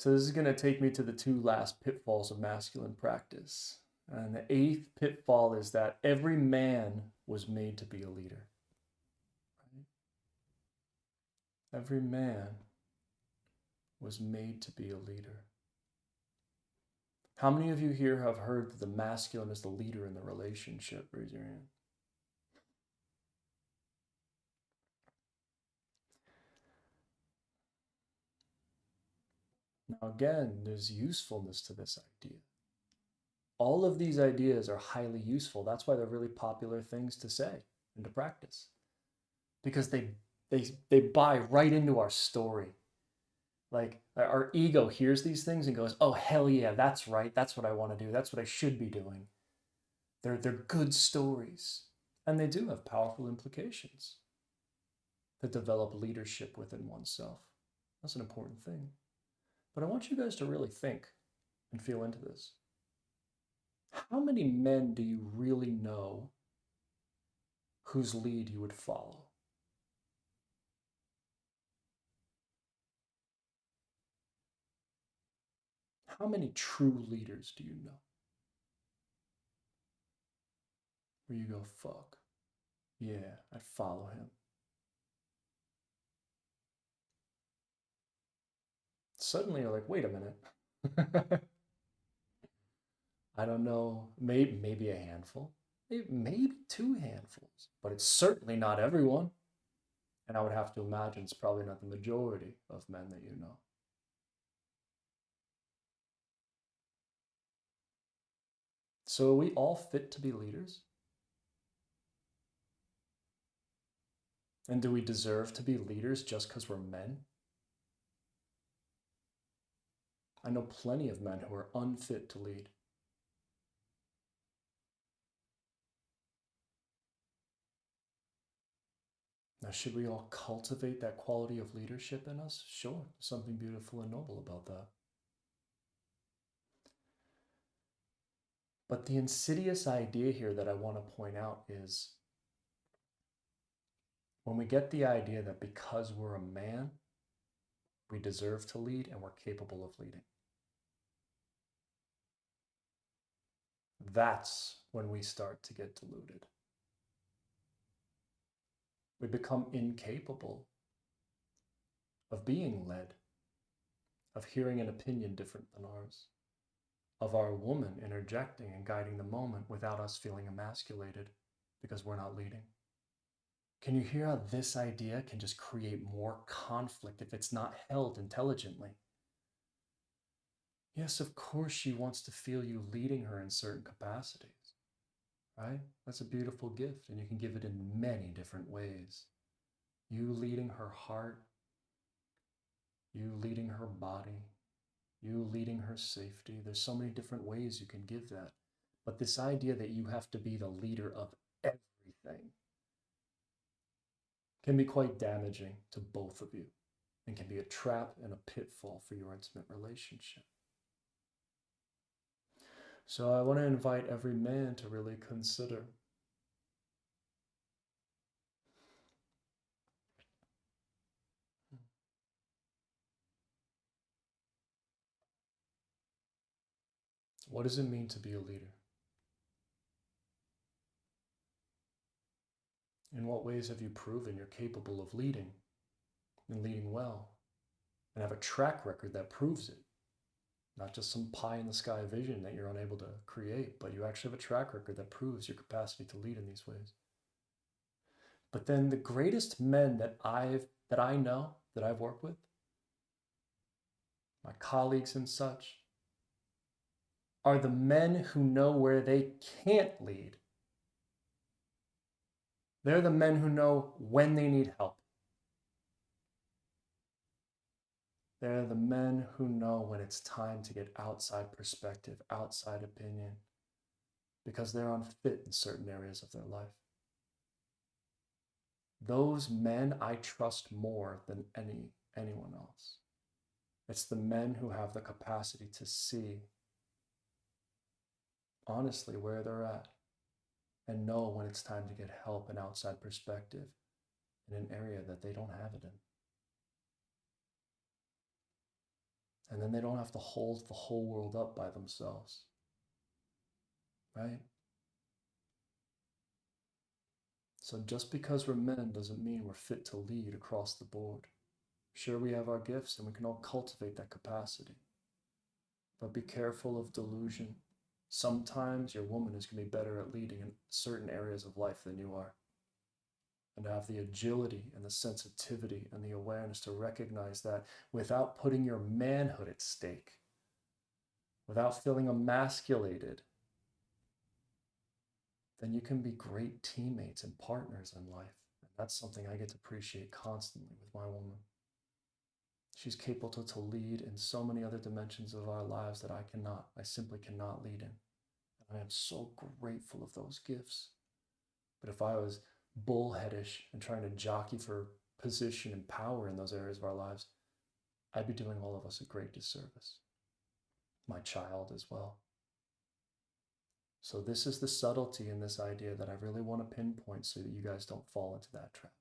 So this is going to take me to the two last pitfalls of masculine practice. And the eighth pitfall is that every man was made to be a leader. Every man was made to be a leader. How many of you here have heard that the masculine is the leader in the relationship? Raise your hand. Now again, there's usefulness to this idea. All of these ideas are highly useful. That's why they're really popular things to say and to practice. Because they buy right into our story. Like our ego hears these things and goes, oh, hell yeah, that's right. That's what I want to do. That's what I should be doing. They're good stories. And they do have powerful implications that develop leadership within oneself. That's an important thing. But I want you guys to really think and feel into this. How many men do you really know whose lead you would follow? How many true leaders do you know? Where you go, fuck, yeah, I'd follow him. Suddenly you're like, wait a minute. I don't know, maybe a handful, maybe two handfuls, but it's certainly not everyone. And I would have to imagine it's probably not the majority of men that you know. So are we all fit to be leaders? And do we deserve to be leaders just because we're men? I know plenty of men who are unfit to lead. Now, should we all cultivate that quality of leadership in us? Sure, there's something beautiful and noble about that. But the insidious idea here that I want to point out is when we get the idea that because we're a man, we deserve to lead and we're capable of leading. That's when we start to get deluded. We become incapable of being led, of hearing an opinion different than ours, of our woman interjecting and guiding the moment without us feeling emasculated because we're not leading. Can you hear how this idea can just create more conflict if it's not held intelligently? Yes, of course she wants to feel you leading her in certain capacities, right? That's a beautiful gift, and you can give it in many different ways. You leading her heart, you leading her body, you leading her safety. There's so many different ways you can give that. But this idea that you have to be the leader of everything can be quite damaging to both of you and can be a trap and a pitfall for your intimate relationship. So I want to invite every man to really consider what does it mean to be a leader? In what ways have you proven you're capable of leading and leading well and have a track record that proves it? Not just some pie in the sky vision that you're unable to create, but you actually have a track record that proves your capacity to lead in these ways. But then the greatest men that I know, that I've worked with, my colleagues and such, are the men who know where they can't lead. They're the men who know when they need help. They're the men who know when it's time to get outside perspective, outside opinion, because they're unfit in certain areas of their life. Those men I trust more than anyone else. It's the men who have the capacity to see honestly where they're at and know when it's time to get help and outside perspective in an area that they don't have it in. And then they don't have to hold the whole world up by themselves, right? So just because we're men doesn't mean we're fit to lead across the board. Sure, we have our gifts and we can all cultivate that capacity. But be careful of delusion. Sometimes your woman is going to be better at leading in certain areas of life than you are. And to have the agility and the sensitivity and the awareness to recognize that without putting your manhood at stake, without feeling emasculated, then you can be great teammates and partners in life. And that's something I get to appreciate constantly with my woman. She's capable to lead in so many other dimensions of our lives that I cannot. I simply cannot lead in. And I am so grateful of those gifts. But if I was bullheadish and trying to jockey for position and power in those areas of our lives, I'd be doing all of us a great disservice. My child as well. So this is the subtlety in this idea that I really want to pinpoint so that you guys don't fall into that trap.